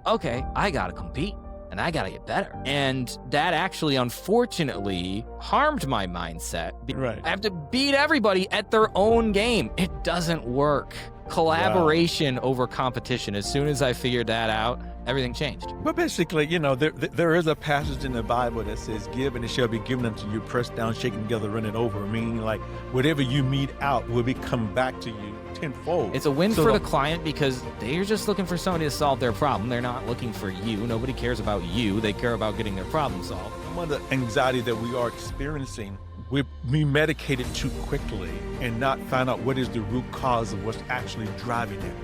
Okay, I gotta compete and I gotta get better. And that actually, unfortunately, harmed my mindset. Right. I have to beat everybody at their own game. It doesn't work. Collaboration over competition. As soon as I figured that out, everything changed. But basically, there is a passage in the Bible that says, give and it shall be given unto you, pressed down, shaken together, running over. Meaning like whatever you mete out will be come back to you tenfold. It's a win for the client because they're just looking for somebody to solve their problem. They're not looking for you. Nobody cares about you. They care about getting their problem solved. Some of the anxiety that we are experiencing, we medicate it too quickly and not find out what is the root cause of what's actually driving it.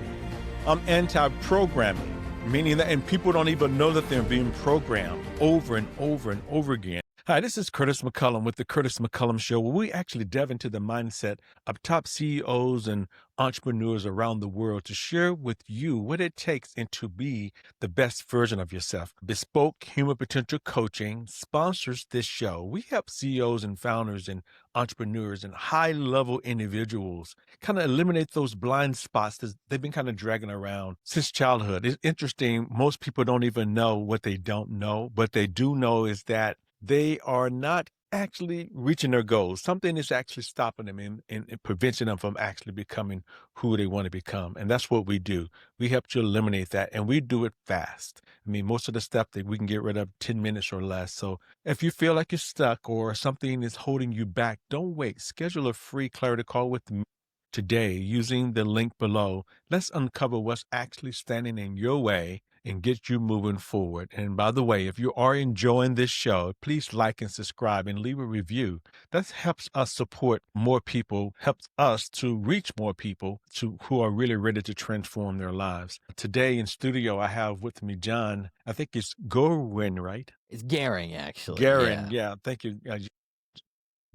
I'm anti-programming, meaning that, and people don't even know that they're being programmed over and over and over again. Hi, this is Curtis McCullom with the Curtis McCullom Show, where we actually delve into the mindset of top CEOs and entrepreneurs around the world to share with you what it takes and to be the best version of yourself. Bespoke Human Potential Coaching sponsors this show. We help CEOs and founders and entrepreneurs and high-level individuals kind of eliminate those blind spots that they've been kind of dragging around since childhood. It's interesting. Most people don't even know what they don't know. What they do know is that they are not actually reaching their goals. Something is actually stopping them and preventing them from actually becoming who they want to become. And that's what we do. We help to eliminate that, and we do it fast. I mean, most of the stuff that we can get rid of 10 minutes or less. So if you feel like you're stuck or something is holding you back, don't wait. Schedule a free clarity call with me today using the link below. Let's uncover what's actually standing in your way and get you moving forward. And by the way, if you are enjoying this show, please like and subscribe and leave a review. That helps us support more people, helps us to reach more people who are really ready to transform their lives. Today in studio, I have with me Jon. I think it's Goehring, right? It's Goehring, actually. Goehring, yeah. Thank you.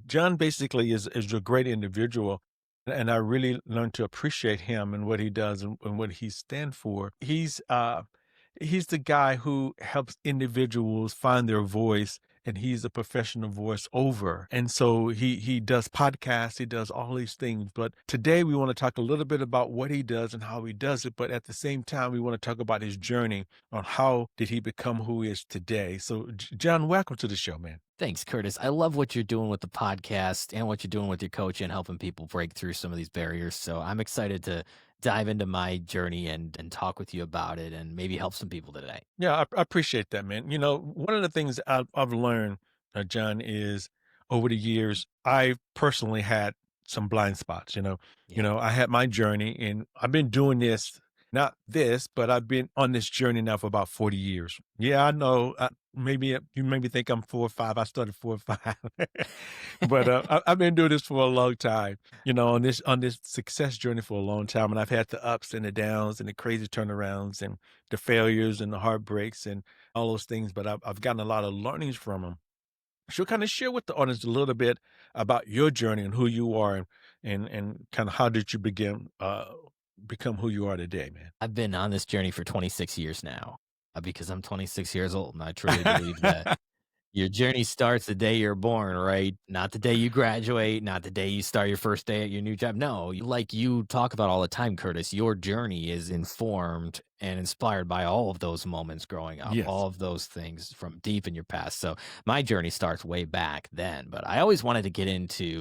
Jon basically is a great individual. And I really learned to appreciate him and what he does and what he stands for. He's the guy who helps individuals find their voice, and he's a professional voiceover. And so he does podcasts, he does all these things. But today we want to talk a little bit about what he does and how he does it. But at the same time, we want to talk about his journey on how did he become who he is today. So Jon, welcome to the show, man. Thanks, Curtis. I love what you're doing with the podcast and what you're doing with your coaching and helping people break through some of these barriers. So I'm excited to dive into my journey and talk with you about it and maybe help some people today. Yeah, I appreciate that, man. One of the things I've learned, Jon, is over the years, I personally had some blind spots, I had my journey and I've been doing this, not this, but I've been on this journey now for about 40 years. Yeah, I know. You maybe think I'm 4 or 5. I started 4 or 5, but I've been doing this for a long time. On this success journey for a long time, and I've had the ups and the downs and the crazy turnarounds and the failures and the heartbreaks and all those things. But I've gotten a lot of learnings from them. So kind of share with the audience a little bit about your journey and who you are, and kind of how did you become who you are today, man? I've been on this journey for 26 years now because I'm 26 years old, and I truly believe that your journey starts the day you're born, right? Not the day you graduate, not the day you start your first day at your new job. No, like you talk about all the time, Curtis, your journey is informed and inspired by all of those moments growing up, Yes. all of those things from deep in your past. So my journey starts way back then, but I always wanted to get into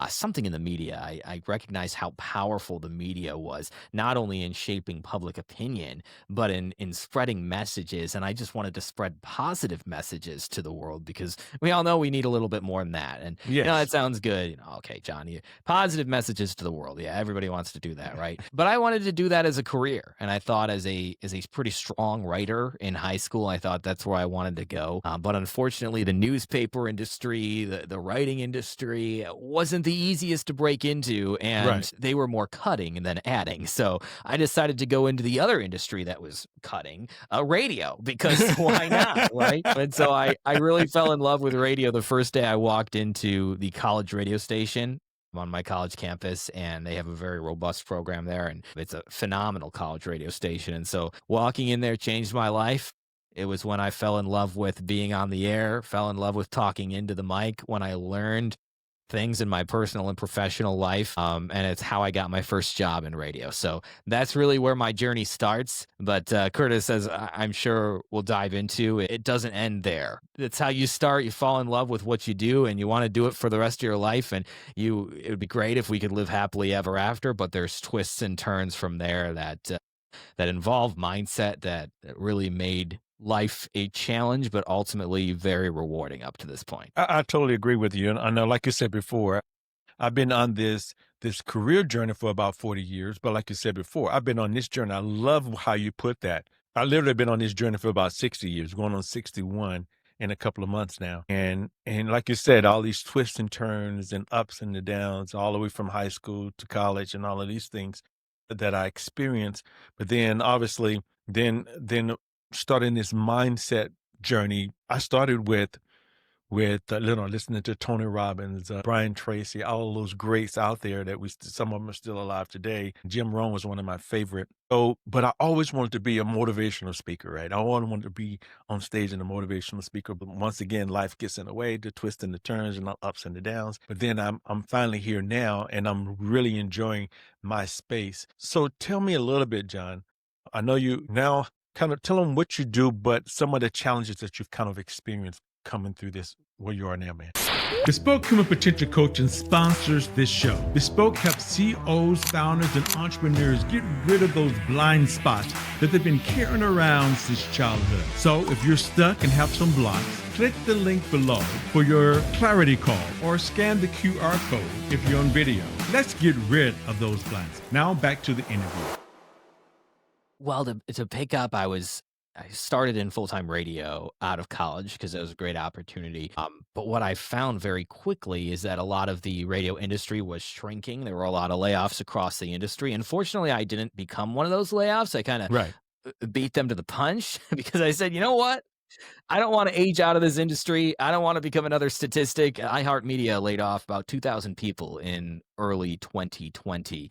something in the media. I recognized how powerful the media was, not only in shaping public opinion, but in spreading messages. And I just wanted to spread positive messages to the world because we all know we need a little bit more than that. And Yes. that sounds good. Okay, Jon, positive messages to the world. Yeah, everybody wants to do that, right? But I wanted to do that as a career. And I thought as a pretty strong writer in high school, I thought that's where I wanted to go. But unfortunately, the newspaper industry, the writing industry wasn't the easiest to break into, and Right. they were more cutting than adding. So I decided to go into the other industry that was cutting, radio, because why not, right? And so I really fell in love with radio the first day I walked into the college radio station on my college campus, and they have a very robust program there, and it's a phenomenal college radio station. And so walking in there changed my life. It was when I fell in love with being on the air, fell in love with talking into the mic, when I learned things in my personal and professional life. And it's how I got my first job in radio. So that's really where my journey starts. But Curtis, as I'm sure we'll dive into, it doesn't end there. It's how you start. You fall in love with what you do and you want to do it for the rest of your life. And it would be great if we could live happily ever after. But there's twists and turns from there that involve mindset that really made life a challenge, but ultimately very rewarding up to this point. I totally agree with you. And I know, like you said before, I've been on this career journey for about 40 years. But like you said before, I've been on this journey. I love how you put that. I literally been on this journey for about 60 years, going on 61 in a couple of months now. And like you said, all these twists and turns and ups and the downs, all the way from high school to college and all of these things that I experienced. But then obviously, then starting this mindset journey, I started with listening to Tony Robbins, Brian Tracy, all of those greats out there that some of them are still alive today. Jim Rohn was one of my favorite. So, but I always wanted to be a motivational speaker, right? I always wanted to be on stage and a motivational speaker. But once again, life gets in the way, the twists and the turns and the ups and the downs. But then I'm finally here now, and I'm really enjoying my space. So tell me a little bit, Jon. I know you now. Kind of tell them what you do, but some of the challenges that you've kind of experienced coming through this, where you are now, man. Bespoke Human Potential Coaching sponsors this show. Bespoke helps CEOs, founders, and entrepreneurs get rid of those blind spots that they've been carrying around since childhood. So if you're stuck and have some blocks, click the link below for your clarity call or scan the QR code if you're on video. Let's get rid of those blinds. Now back to the interview. Well, to pick up, I started in full-time radio out of college because it was a great opportunity. But what I found very quickly is that a lot of the radio industry was shrinking. There were a lot of layoffs across the industry. Unfortunately, I didn't become one of those layoffs. I kind of beat them to the punch because I said, you know what? I don't want to age out of this industry. I don't want to become another statistic. iHeartMedia laid off about 2,000 people in early 2020,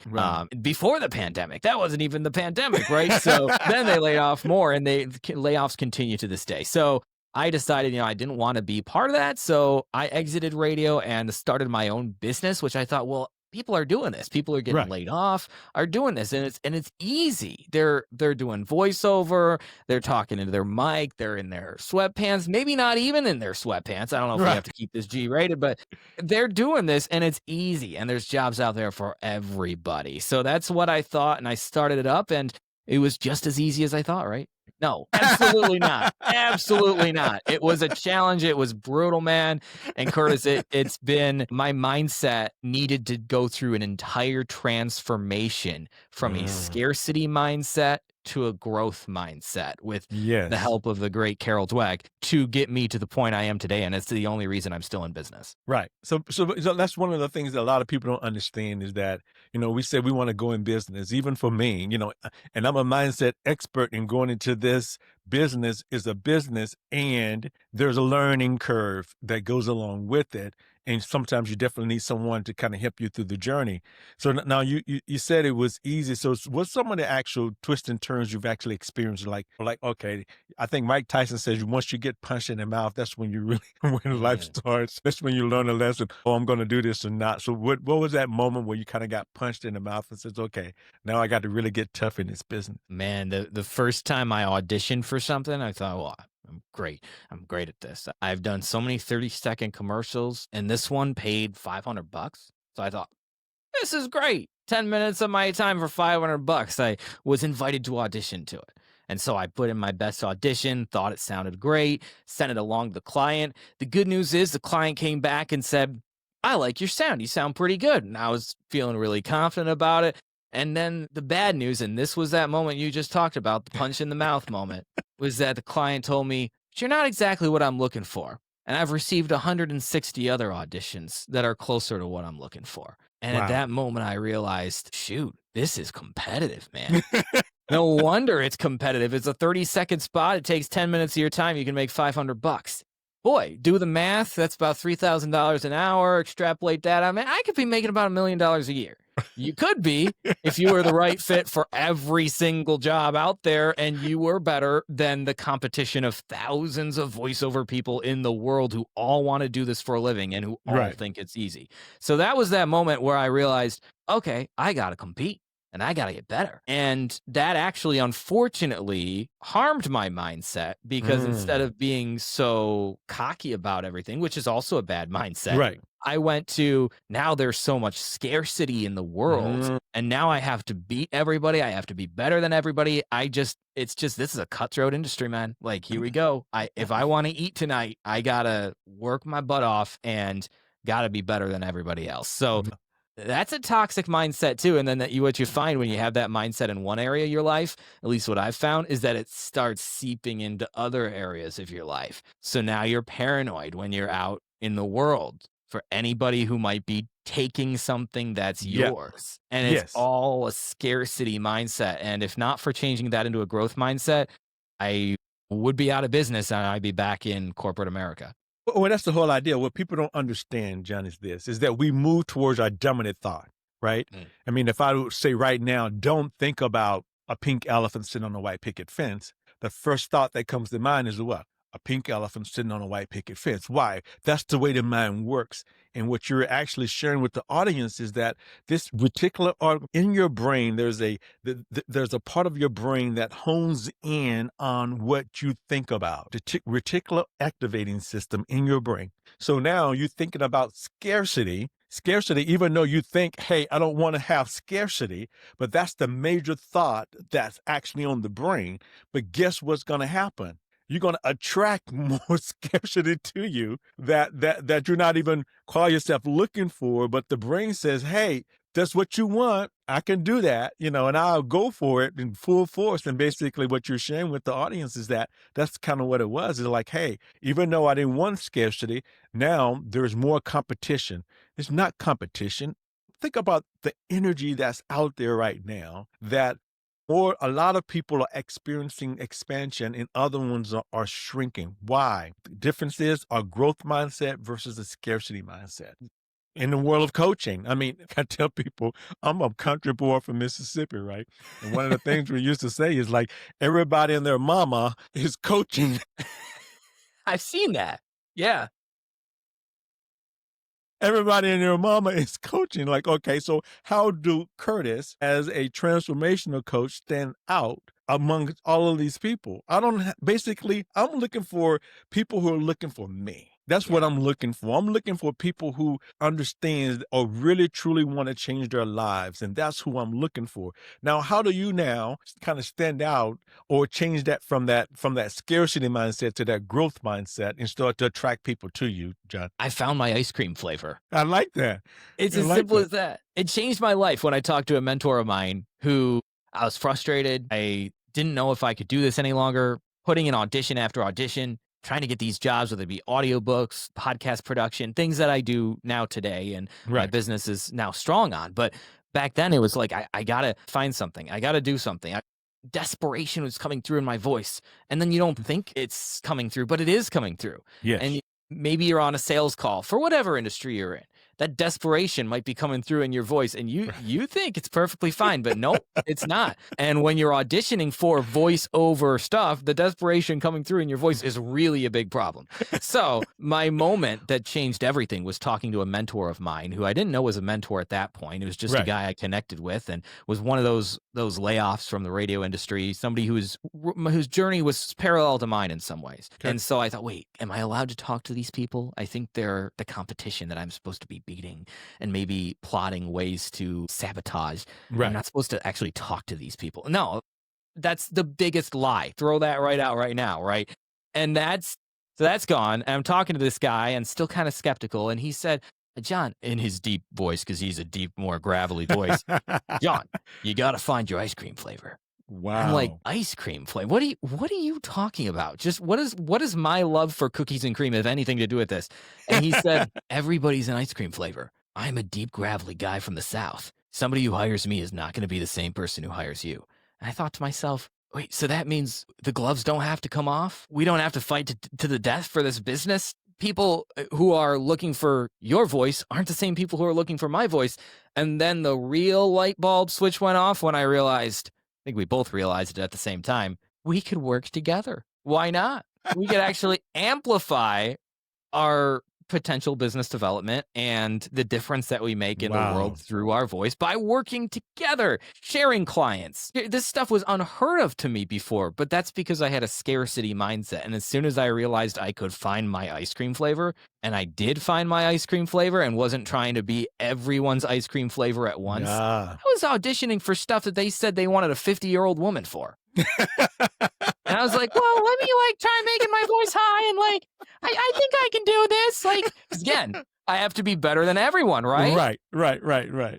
before the pandemic. That wasn't even the pandemic, right? So then they laid off more, and layoffs continue to this day. So I decided, I didn't want to be part of that. So I exited radio and started my own business, which I thought, well, people are doing this. People are getting laid off, are doing this, and it's easy. They're doing voiceover. They're talking into their mic. They're in their sweatpants. Maybe not even in their sweatpants. I don't know if we have to keep this G-rated, but they're doing this, and it's easy. And there's jobs out there for everybody. So that's what I thought, and I started it up, and it was just as easy as I thought, right? No, absolutely not. Absolutely not. It was a challenge. It was brutal, man. And Curtis, it's been, my mindset needed to go through an entire transformation from a scarcity mindset to a growth mindset with the help of the great Carol Dweck to get me to the point I am today. And it's the only reason I'm still in business. Right. So that's one of the things that a lot of people don't understand is that, we say we want to go in business, even for me, and I'm a mindset expert in going into this business is a business, and there's a learning curve that goes along with it. And sometimes you definitely need someone to kind of help you through the journey. So now you said it was easy. So what's some of the actual twists and turns you've actually experienced? Like, okay, I think Mike Tyson says once you get punched in the mouth, that's when you really, when life starts. That's when you learn a lesson. Oh, I'm going to do this or not. So what was that moment where you kind of got punched in the mouth and says, okay, now I got to really get tough in this business? Man, the first time I auditioned for something, I thought, well, I'm great. I'm great at this. I've done so many 30-second commercials, and this one paid $500. So I thought, this is great. 10 minutes of my time for $500. I was invited to audition to it. And so I put in my best audition, thought it sounded great, sent it along to the client. The good news is the client came back and said, I like your sound. You sound pretty good. And I was feeling really confident about it. And then the bad news, and this was that moment you just talked about, the punch in the mouth moment, was that the client told me, you're not exactly what I'm looking for. And I've received 160 other auditions that are closer to what I'm looking for. And at that moment, I realized, shoot, this is competitive, man. No wonder it's competitive. It's a 30-second spot. It takes 10 minutes of your time. You can make $500. Boy, do the math. That's about $3,000 an hour. Extrapolate that. I mean, I could be making about $1 million a year. You could be if you were the right fit for every single job out there and you were better than the competition of thousands of voiceover people in the world who all want to do this for a living and who all Right. think it's easy. So that was that moment where I realized, okay, I got to compete and I got to get better. And that actually, unfortunately, harmed my mindset because instead of being so cocky about everything, which is also a bad mindset, Right. I went to now there's so much scarcity in the world and now I have to beat everybody. I have to be better than everybody. It's just, this is a cutthroat industry, man. Like, here we go. If I want to eat tonight, I got to work my butt off and got to be better than everybody else. So that's a toxic mindset too. And then what you find when you have that mindset in one area of your life, at least what I've found, is that it starts seeping into other areas of your life. So now you're paranoid when you're out in the world for anybody who might be taking something that's yours. And it's all a scarcity mindset. And if not for changing that into a growth mindset, I would be out of business and I'd be back in corporate America. Well, that's the whole idea. What people don't understand, John, is that we move towards our dominant thought, right? I mean, if I would say right now, don't think about a pink elephant sitting on a white picket fence, the first thought that comes to mind is what? A pink elephant sitting on a white picket fence. Why? That's the way the mind works. And what you're actually sharing with the audience is that this reticular in your brain, there's a part of your brain that hones in on what you think about. The reticular activating system in your brain. So now you're thinking about scarcity, even though you think, hey, I don't want to have scarcity, but that's the major thought that's actually on the brain. But guess what's going to happen? You're going to attract more scarcity to you that you're not even call yourself looking for, but the brain says, hey, that's what you want. I can do that, and I'll go for it in full force. And basically what you're sharing with the audience is that's kind of what it was. It's like, hey, even though I didn't want scarcity, now there's more competition. It's not competition. Think about the energy that's out there right now or a lot of people are experiencing expansion and other ones are shrinking. Why? The difference is our growth mindset versus a scarcity mindset. In the world of coaching, I mean, I tell people I'm a country boy from Mississippi, right? And one of the things we used to say is like everybody and their mama is coaching. I've seen that. Yeah. Everybody and their mama is coaching. Like, okay, so how do Curtis, as a transformational coach, stand out among all of these people? I'm looking for people who are looking for me. That's what I'm looking for. I'm looking for people who understand or really truly want to change their lives. And that's who I'm looking for. Now, how do you now kind of stand out or change that from that scarcity mindset to that growth mindset and start to attract people to you, John? I found my ice cream flavor. I like that. It's as simple as that. It changed my life when I talked to a mentor of mine who I was frustrated. I didn't know if I could do this any longer, putting in audition after audition, trying to get these jobs, whether it be audiobooks, podcast production, things that I do now today and my business is now strong on. But back then it was like, I got to find something. I got to do something. Desperation was coming through in my voice. And then you don't think it's coming through, but it is coming through. Yes. And maybe you're on a sales call for whatever industry you're in. That desperation might be coming through in your voice and you think it's perfectly fine, but nope, it's not. And when you're auditioning for voiceover stuff, the desperation coming through in your voice is really a big problem. So my moment that changed everything was talking to a mentor of mine who I didn't know was a mentor at that point. It was just a guy I connected with and was one of those layoffs from the radio industry, somebody whose journey was parallel to mine in some ways. Okay. And so I thought, wait, am I allowed to talk to these people? I think they're the competition that I'm supposed to be beating and maybe plotting ways to sabotage. I'm not supposed to actually talk to these people. No, that's the biggest lie. Throw that right out right now, right? And that's gone. And I'm talking to this guy and still kind of skeptical. And he said, John, in his deep voice, because he's a deep, more gravelly voice, John, you got to find your ice cream flavor. Wow. I'm like, ice cream flavor? What are you talking about? Just what is my love for cookies and cream have anything to do with this? And he said, everybody's an ice cream flavor. I'm a deep, gravelly guy from the South. Somebody who hires me is not going to be the same person who hires you. And I thought to myself, wait, so that means the gloves don't have to come off? We don't have to fight to the death for this business? people who are looking for your voice aren't the same people who are looking for my voice. And then the real light bulb switch went off when I realized, I think we both realized it at the same time, we could work together. Why not? We could actually amplify our potential business development and the difference that we make in the world through our voice by working together, sharing clients. This stuff was unheard of to me before, but that's because I had a scarcity mindset. And as soon as I realized I could find my ice cream flavor, and I did find my ice cream flavor and wasn't trying to be everyone's ice cream flavor at once, I was auditioning for stuff that they said they wanted a 50-year-old woman for. And I was like, well, let me try making my voice high and I think I can do this. 'Cause again, I have to be better than everyone, right? Right.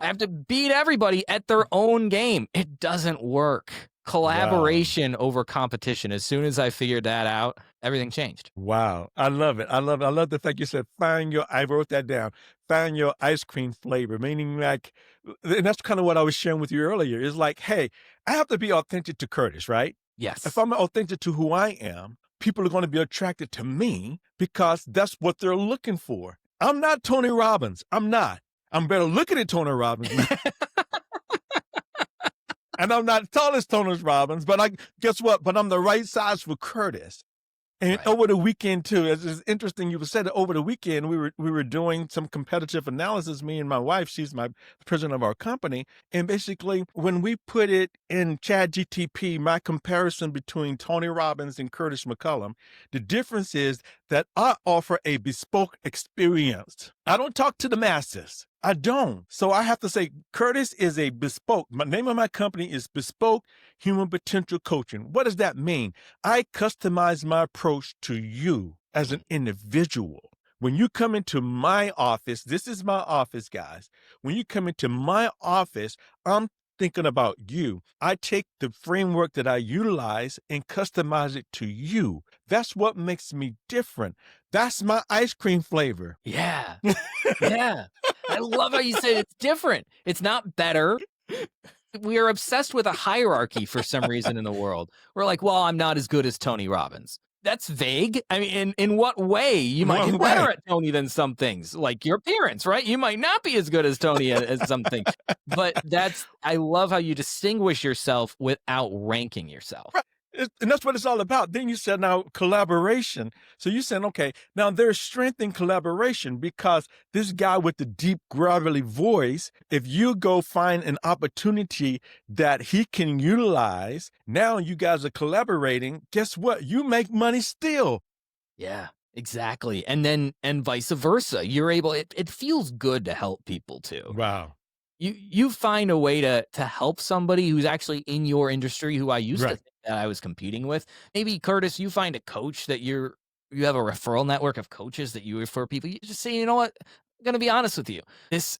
I have to beat everybody at their own game. It doesn't work. Collaboration over competition. As soon as I figured that out, everything changed. Wow. I love it. I love the fact you said, I wrote that down, find your ice cream flavor, meaning and that's kind of what I was sharing with you earlier. Is like, hey, I have to be authentic to Curtis, right? Yes. If I'm authentic to who I am, people are going to be attracted to me because that's what they're looking for. I'm not Tony Robbins. I'm not. I'm better looking at Tony Robbins. And I'm not tall as Tony Robbins, but guess what? But I'm the right size for Curtis. And over the weekend too, it's interesting. You said that over the weekend we were doing some competitive analysis. Me and my wife, she's my president of our company, and basically when we put it in ChatGTP, my comparison between Tony Robbins and Curtis McCullom, the difference is that I offer a bespoke experience. I don't talk to the masses. I don't. So I have to say, Curtis is a bespoke. My name of my company is Bespoke Human Potential Coaching. What does that mean? I customize my approach to you as an individual. When you come into my office, this is my office, guys. When you come into my office, I'm thinking about you. I take the framework that I utilize and customize it to you. That's what makes me different. That's my ice cream flavor. Yeah. Yeah. I love how you said it's different. It's not better. We are obsessed with a hierarchy for some reason in the world. We're like, well, I'm not as good as Tony Robbins. That's vague. I mean, in what way? You might be better at Tony than some things, like your appearance, right? You might not be as good as Tony as something. But I love how you distinguish yourself without ranking yourself. Right. And that's what it's all about. Then you said now collaboration. So you said, okay, now there's strength in collaboration because this guy with the deep gravelly voice, if you go find an opportunity that he can utilize, now you guys are collaborating. Guess what? You make money still. Yeah, exactly. And vice versa. You're able, it feels good to help people too. Wow. You find a way to help somebody who's actually in your industry who I used to think that I was competing with. Maybe, Curtis, you find a coach that you have a referral network of coaches that you refer people. You just say, you know what? I'm going to be honest with you. This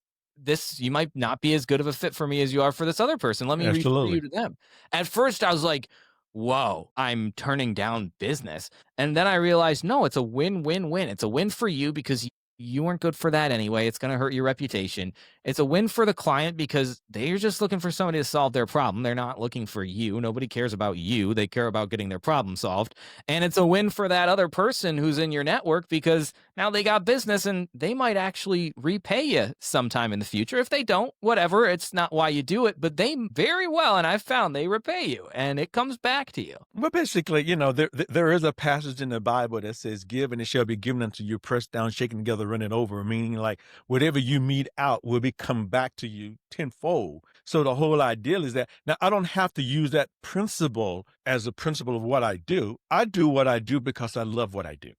you might not be as good of a fit for me as you are for this other person. Let me refer you to them. At first, I was like, whoa, I'm turning down business. And then I realized, no, it's a win-win-win. It's a win for you because you weren't good for that anyway. It's going to hurt your reputation. It's a win for the client because they're just looking for somebody to solve their problem. They're not looking for you. Nobody cares about you. They care about getting their problem solved. And it's a win for that other person who's in your network because now they got business and they might actually repay you sometime in the future. If they don't, whatever, it's not why you do it, but they very well, and I've found they repay you and it comes back to you. Well, basically, there is a passage in the Bible that says, give and it shall be given unto you, pressed down, shaken together, running over, meaning like whatever you mete out will be come back to you tenfold. So the whole idea is that now I don't have to use that principle as a principle of what I do. I do what I do because I love what I do.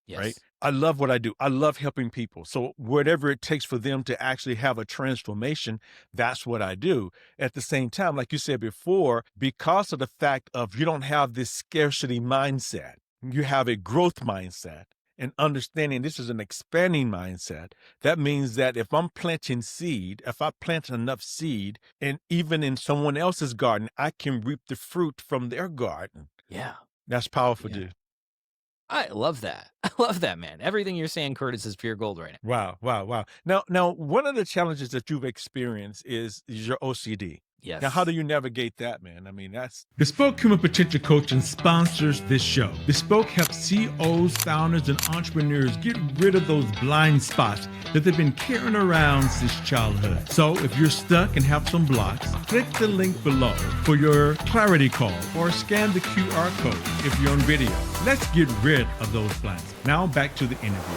Yes. Right? I love what I do. I love helping people. So whatever it takes for them to actually have a transformation, that's what I do. At the same time, like you said before, because of the fact of you don't have this scarcity mindset, you have a growth mindset. And understanding this is an expanding mindset, that means that if I'm planting seed, if I plant enough seed, and even in someone else's garden, I can reap the fruit from their garden. Yeah. That's powerful, dude. I love that. I love that, man. Everything you're saying, Curtis, is pure gold right now. Wow. Now, one of the challenges that you've experienced is your OCD. Now, how Yes. do you navigate that, man? I mean, that's Bespoke Human Potential Coaching sponsors this show. Bespoke helps CEOs, founders, and entrepreneurs get rid of those blind spots that they've been carrying around since childhood. So if you're stuck and have some blocks, click the link below for your clarity call or scan the QR code if you're on video. Let's get rid of those blind spots. Now back to the interview.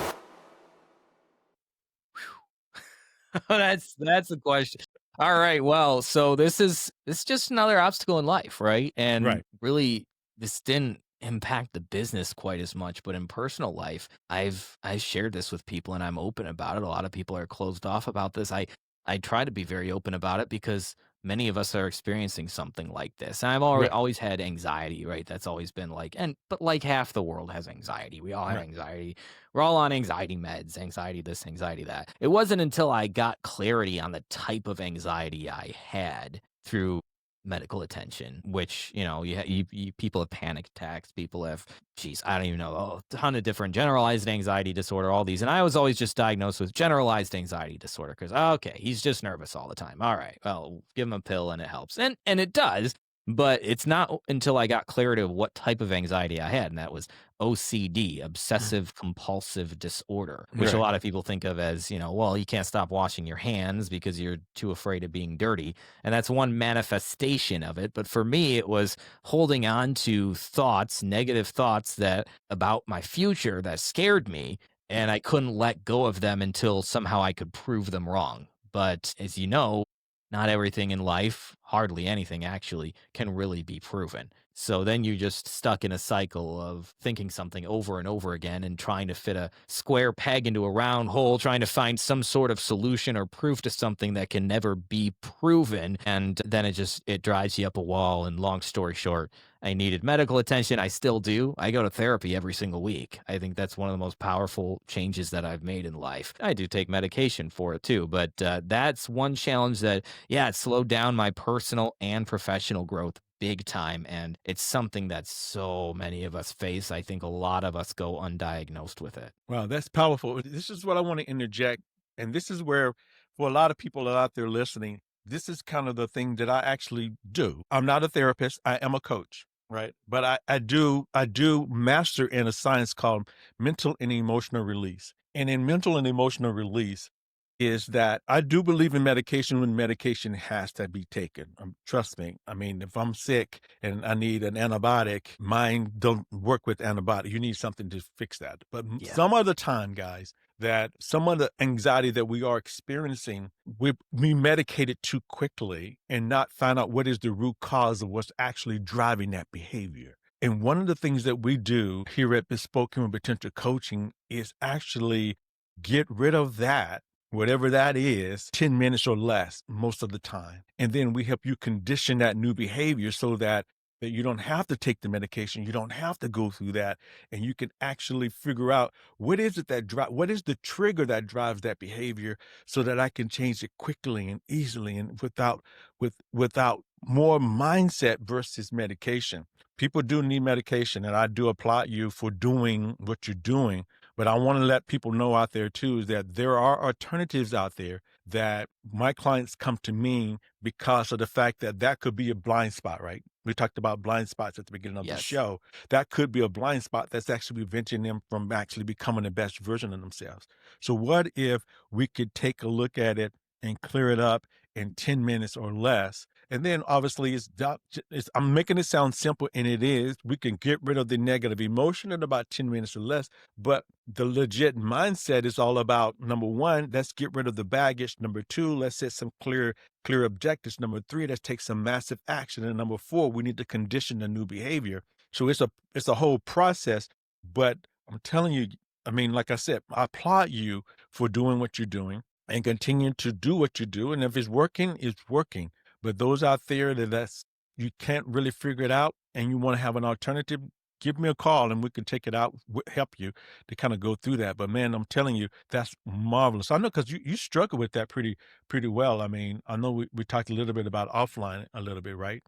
That's the question. All right. Well, so this is just another obstacle in life, right? And right. really, this didn't impact the business quite as much, but in personal life, I've shared this with people, and I'm open about it. A lot of people are closed off about this. I try to be very open about it because many of us are experiencing something like this. And I've already Right. always had anxiety, right? That's always been like, but like half the world has anxiety. We all have Right. anxiety. We're all on anxiety meds, anxiety this, anxiety that. It wasn't until I got clarity on the type of anxiety I had through medical attention, which, people have panic attacks, people have, geez, I don't even know, a ton of different generalized anxiety disorder, all these. And I was always just diagnosed with generalized anxiety disorder because, okay, he's just nervous all the time. All right, well, give him a pill and it helps. And it does. But it's not until I got clarity of what type of anxiety I had, and that was OCD, obsessive compulsive disorder, which a Right. lot of people think of as, well, you can't stop washing your hands because you're too afraid of being dirty. And that's one manifestation of it. But for me, it was holding on to thoughts, negative thoughts that about my future that scared me. And I couldn't let go of them until somehow I could prove them wrong. But as you know, not everything in life, hardly anything actually, can really be proven. So then you're just stuck in a cycle of thinking something over and over again and trying to fit a square peg into a round hole, trying to find some sort of solution or proof to something that can never be proven. And then it drives you up a wall. And long story short, I needed medical attention. I still do. I go to therapy every single week. I think that's one of the most powerful changes that I've made in life. I do take medication for it too, but that's one challenge that, yeah, it slowed down my personal and professional growth big time. And it's something that so many of us face. I think a lot of us go undiagnosed with it. Wow, that's powerful. This is what I want to interject. And this is where, for a lot of people out there listening, this is kind of the thing that I actually do. I'm not a therapist. I am a coach, right? But I do master in a science called mental and emotional release. And in mental and emotional release is that I do believe in medication when medication has to be taken. Trust me. I mean, if I'm sick and I need an antibiotic, mine don't work with antibiotic. You need something to fix that. But Yeah. some other time, guys, that some of the anxiety that we are experiencing, we medicate it too quickly and not find out what is the root cause of what's actually driving that behavior. And one of the things that we do here at Bespoke Human Potential Coaching is actually get rid of that, whatever that is, 10 minutes or less most of the time. And then we help you condition that new behavior so that you don't have to take the medication. You don't have to go through that. And you can actually figure out what is it what is the trigger that drives that behavior so that I can change it quickly and easily and without more mindset versus medication. People do need medication, and I do applaud you for doing what you're doing. But I want to let people know out there too is that there are alternatives out there that my clients come to me because of the fact that that could be a blind spot, right? We talked about blind spots at the beginning of the Yes. show. That could be a blind spot that's actually preventing them from actually becoming the best version of themselves. So what if we could take a look at it and clear it up in 10 minutes or less? And then obviously I'm making it sound simple, and it is. We can get rid of the negative emotion in about 10 minutes or less. But the legit mindset is all about, number one, let's get rid of the baggage. Number two, let's set some clear objectives. Number three, let's take some massive action. And number four, we need to condition a new behavior. So it's a whole process. But I'm telling you, I mean, like I said, I applaud you for doing what you're doing and continuing to do what you do. And if it's working, it's working. But those out there that's you can't really figure it out and you want to have an alternative, give me a call and we can take it out, help you to kind of go through that. But man, I'm telling you, that's marvelous. I know because you struggle with that pretty well. I mean, I know we talked a little bit about offline a little bit, right?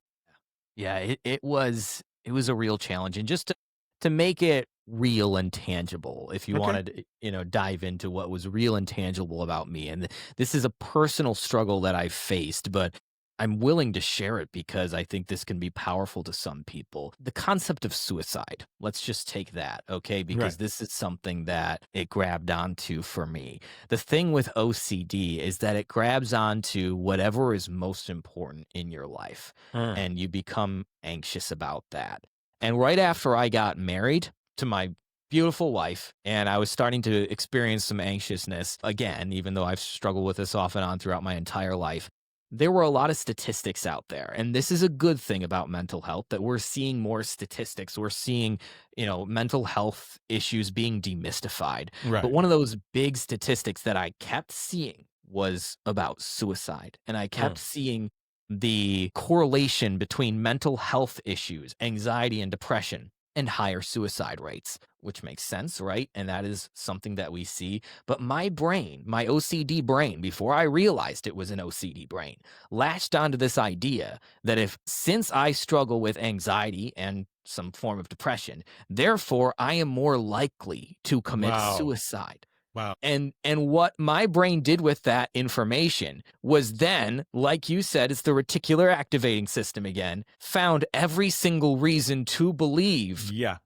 Yeah, it was a real challenge. And just to make it real and tangible, if you Okay. wanted to, dive into what was real and tangible about me. And this is a personal struggle that I faced, but I'm willing to share it because I think this can be powerful to some people. The concept of suicide, let's just take that, okay? Because Right. this is something that it grabbed onto for me. The thing with OCD is that it grabs onto whatever is most important in your life, Mm. and you become anxious about that. And right after I got married to my beautiful wife, and I was starting to experience some anxiousness again, even though I've struggled with this off and on throughout my entire life. There were a lot of statistics out there, and this is a good thing about mental health, that we're seeing more statistics. We're seeing, mental health issues being demystified. Right. But one of those big statistics that I kept seeing was about suicide, and I kept seeing the correlation between mental health issues, anxiety and depression, and higher suicide rates, which makes sense, right? And that is something that we see. But my brain, my OCD brain, before I realized it was an OCD brain, latched onto this idea that since I struggle with anxiety and some form of depression, therefore I am more likely to commit Wow. suicide. Wow. And what my brain did with that information was then, like you said, it's the reticular activating system again, found every single reason to believe Yeah.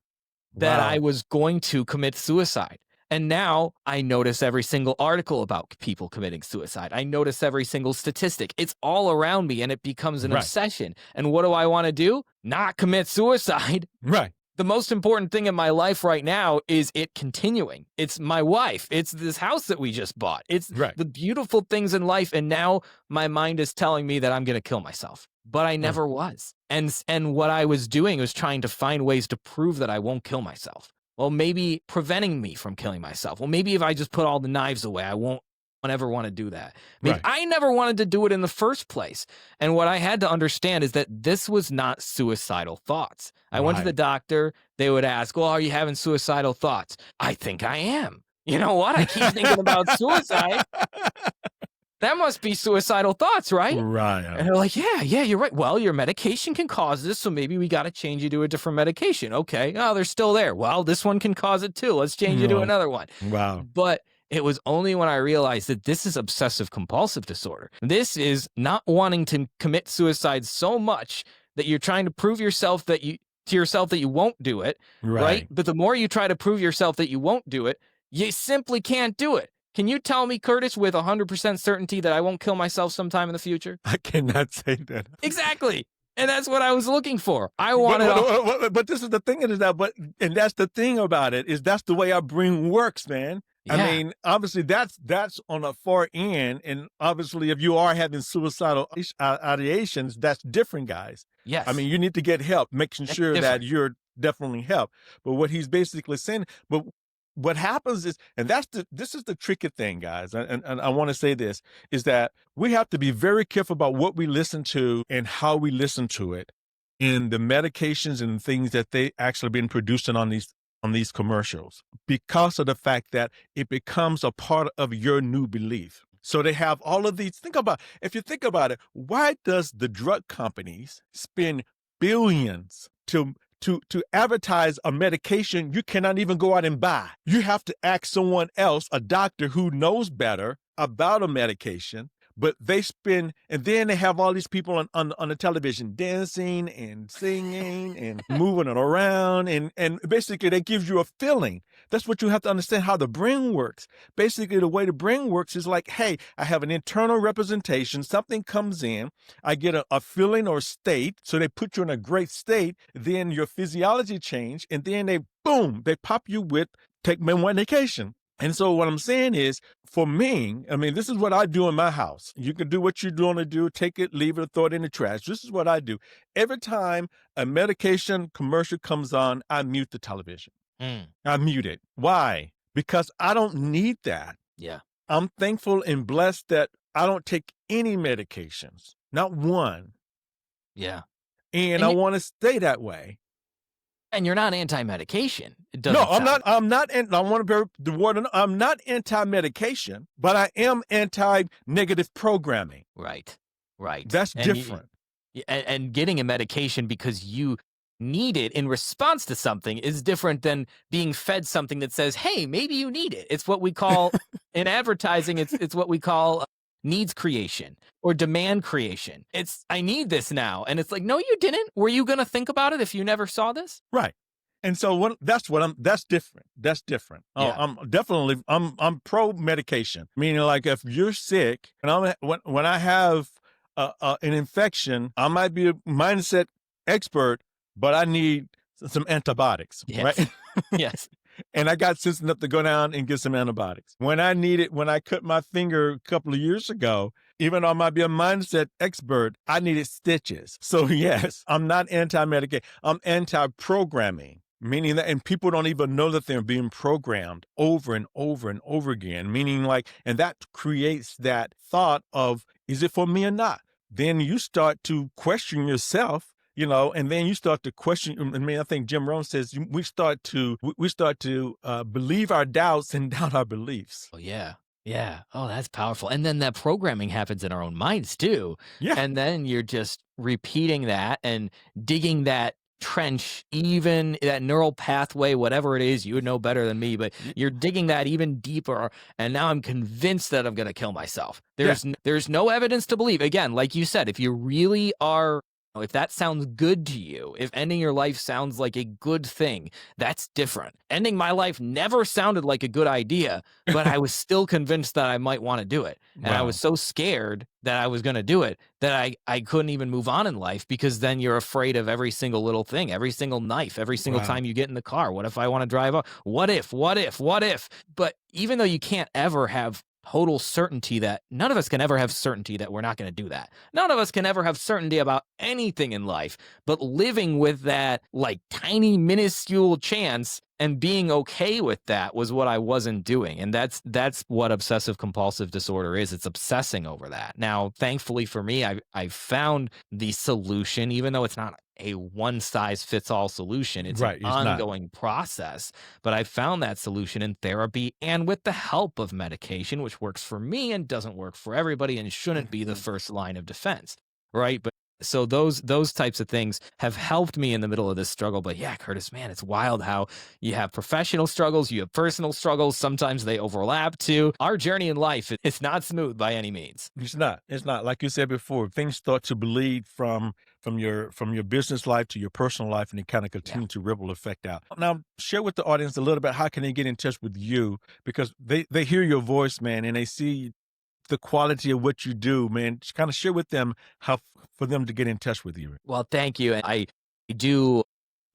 that Wow. I was going to commit suicide. And now I notice every single article about people committing suicide. I notice every single statistic. It's all around me and it becomes an Right. obsession. And what do I want to do? Not commit suicide. Right. The most important thing in my life right now is it continuing. It's my wife. It's this house that we just bought. It's Right. the beautiful things in life. And now my mind is telling me that I'm going to kill myself, but I never was. And what I was doing was trying to find ways to prove that I won't kill myself. Well, maybe preventing me from killing myself. Well, maybe if I just put all the knives away, I won't ever want to do that. Maybe Right. I never wanted to do it in the first place. And what I had to understand is that this was not suicidal thoughts. I went to Right. the doctor. They would ask, well, are you having suicidal thoughts? I think I am. You know what? I keep thinking about suicide. That must be suicidal thoughts, right? Right. And they're like, yeah, you're right. Well, your medication can cause this, so maybe we got to change you to a different medication. Okay. Oh, they're still there. Well, this one can cause it too. Let's change you to No. another one. Wow. But it was only when I realized that this is obsessive compulsive disorder. This is not wanting to commit suicide so much that you're trying to prove yourself to yourself that you won't do it, right? But the more you try to prove yourself that you won't do it, you simply can't do it. Can you tell me, Curtis, with 100% certainty that I won't kill myself sometime in the future? I cannot say that. Exactly. And that's what I was looking for. I wanted but this is the thing is that, and that's the thing about it, is that's the way our brain works, man. I Yeah. mean, obviously that's on a far end. And obviously if you are having suicidal ideations, that's different, guys. Yes. I mean, you need to get help, making That's sure that different. you're definitely help. But what he's basically saying, but what happens is, and this is the tricky thing, guys, and I want to say this, is that we have to be very careful about what we listen to and how we listen to it, and the medications and things that they actually been producing on these commercials, because of the fact that it becomes a part of your new belief. So they have all of these. If you think about it, why does the drug companies spend billions to advertise a medication you cannot even go out and buy? You have to ask someone else, a doctor who knows better about a medication, but they spend, and then they have all these people on the television dancing and singing and moving it around, and basically that gives you a feeling. That's what you have to understand, how the brain works. Basically, the way the brain works is like, hey, I have an internal representation, something comes in, I get a feeling or state, so they put you in a great state, then your physiology change, and then they pop you with, take medication. And so what I'm saying is, for me, I mean, this is what I do in my house. You can do what you're doing to do, take it, leave it, throw it in the trash. This is what I do. Every time a medication commercial comes on, I mute the television. I mute it. Why? Because I don't need that. Yeah. I'm thankful and blessed that I don't take any medications, not one. Yeah. And I want to stay that way. And you're not anti-medication. It No, doesn't I'm sound- not. I'm not. I want to be the word. I'm not anti-medication, but I am anti-negative programming. Right. That's And different. and getting a medication because you need it in response to something is different than being fed something that says, hey, maybe you need it. It's what we call in advertising, it's what we call needs creation or demand creation. It's, I need this now. And it's like, no, you didn't. Were you going to think about it if you never saw this? Right. And so that's different. That's different. Oh, Yeah. I'm pro medication, meaning like if you're sick and when I have an infection, I might be a mindset expert, but I need some antibiotics, Yes. right? Yes. And I got sense enough to go down and get some antibiotics. When I cut my finger a couple of years ago, even though I might be a mindset expert, I needed stitches. So yes, I'm not anti-medication. I'm anti-programming, meaning that, and people don't even know that they're being programmed over and over and over again, meaning like, and that creates that thought of, is it for me or not? Then you start to question yourself, and then you start to question. I mean, I think Jim Rohn says we start to believe our doubts and doubt our beliefs. Oh, yeah. Yeah. Oh, that's powerful. And then that programming happens in our own minds too. Yeah. And then you're just repeating that and digging that trench, even that neural pathway, whatever it is, you would know better than me, but you're digging that even deeper. And now I'm convinced that I'm going to kill myself. There's no evidence to believe. Again, like you said, if you really are, if that sounds good to you, if ending your life sounds like a good thing, that's different. Ending my life never sounded like a good idea, but I was still convinced that I might want to do it. And I was so scared that I was going to do it that I couldn't even move on in life, because then you're afraid of every single little thing, every single knife, every single time you get in the car. What if I want to drive up? What if? But even though you can't ever have total certainty, that none of us can ever have certainty that we're not going to do that. None of us can ever have certainty about anything in life, but living with that like tiny minuscule chance and being okay with that was what I wasn't doing. And that's what obsessive compulsive disorder is. It's obsessing over that. Now, thankfully for me, I found the solution, even though it's not a one size fits all solution. It's an ongoing process, but I found that solution in therapy and with the help of medication, which works for me and doesn't work for everybody and shouldn't be the first line of defense. Right. But so those types of things have helped me in the middle of this struggle. But yeah, Curtis, man, it's wild how you have professional struggles, you have personal struggles. Sometimes they overlap too. Our journey in life, it's not smooth by any means. It's not. Like you said before, things start to bleed from your business life to your personal life, and they kind of continue to ripple effect out. Now, share with the audience a little bit, how can they get in touch with you? Because they hear your voice, man, and they see the quality of what you do, man. Just kind of share with them how for them to get in touch with you. Well, thank you. I do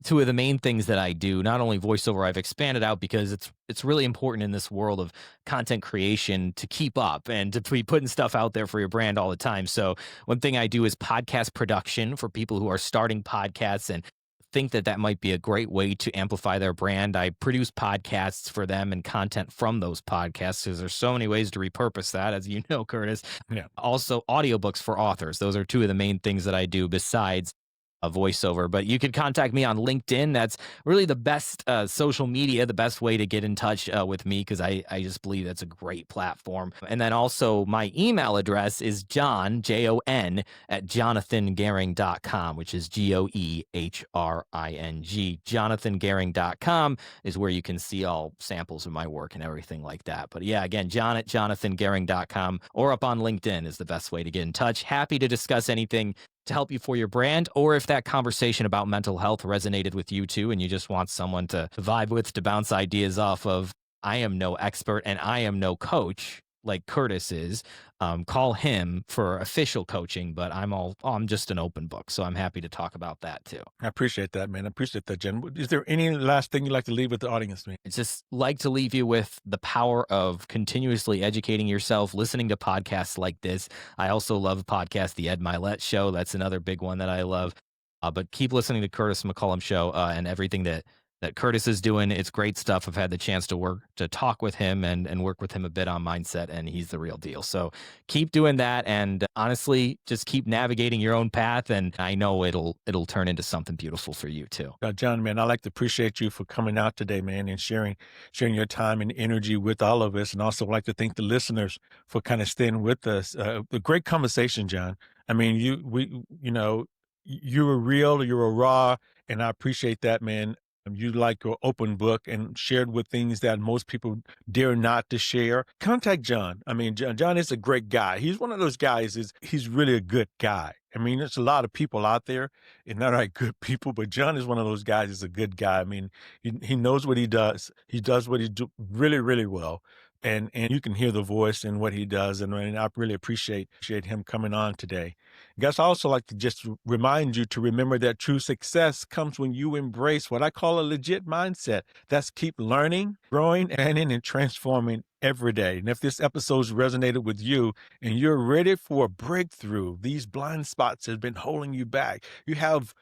two of the main things that I do, not only voiceover, I've expanded out because it's really important in this world of content creation to keep up and to be putting stuff out there for your brand all the time. So one thing I do is podcast production for people who are starting podcasts and think that might be a great way to amplify their brand. I produce podcasts for them and content from those podcasts, because there's so many ways to repurpose that, as you know, Curtis. Yeah. Also, audiobooks for authors. Those are two of the main things that I do besides a voiceover. But you could contact me on LinkedIn. That's really the best social media, the best way to get in touch with me, because I just believe that's a great platform. And then also my email address is Jon, Jon, at jonathangoehring.com, which is Goehring. jonathangoehring.com is where you can see all samples of my work and everything like that. But yeah, again, Jon at jonathangoehring.com or up on LinkedIn is the best way to get in touch. Happy to discuss anything to help you for your brand, or if that conversation about mental health resonated with you too, and you just want someone to vibe with, to bounce ideas off of. I am no expert and I am no coach like Curtis is. Call him for official coaching, but I'm just an open book. So I'm happy to talk about that too. I appreciate that, man. I appreciate that, Jen. Is there any last thing you'd like to leave with the audience, man? It's just like to leave you with the power of continuously educating yourself, listening to podcasts like this. I also love a podcast, The Ed Milet Show. That's another big one that I love. But keep listening to Curtis McCullom Show and everything that Curtis is doing. It's great stuff. I've had the chance to talk with him and work with him a bit on mindset, and he's the real deal. So keep doing that, and honestly, just keep navigating your own path, and I know it'll turn into something beautiful for you too. Jon, man, I'd like to appreciate you for coming out today, man, and sharing your time and energy with all of us, and also like to thank the listeners for kind of staying with us. A great conversation, Jon. I mean, you were real, you were raw, and I appreciate that, man. You like your open book and shared with things that most people dare not to share, contact Jon. I mean, Jon is a great guy. He's one of those guys, he's really a good guy. I mean, there's a lot of people out there and not like good people, but Jon is one of those guys is a good guy. I mean, he knows what he does. He does what he do really, really well. And you can hear the voice and what he does. And I really appreciate him coming on today. Guys, I also like to just remind you to remember that true success comes when you embrace what I call a legit mindset. That's keep learning, growing, and transforming every day. And if this episode's resonated with you and you're ready for a breakthrough, these blind spots have been holding you back. You have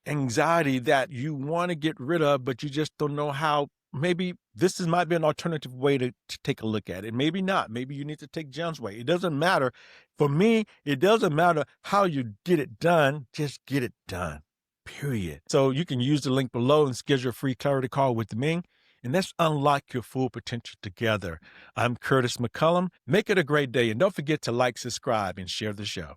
anxiety that you want to get rid of, but you just don't know how. Maybe might be an alternative way to take a look at it. Maybe not. Maybe you need to take Jon's way. It doesn't matter. For me, it doesn't matter how you get it done. Just get it done, period. So you can use the link below and schedule a free clarity call with me. And let's unlock your full potential together. I'm Curtis McCullom. Make it a great day. And don't forget to like, subscribe, and share the show.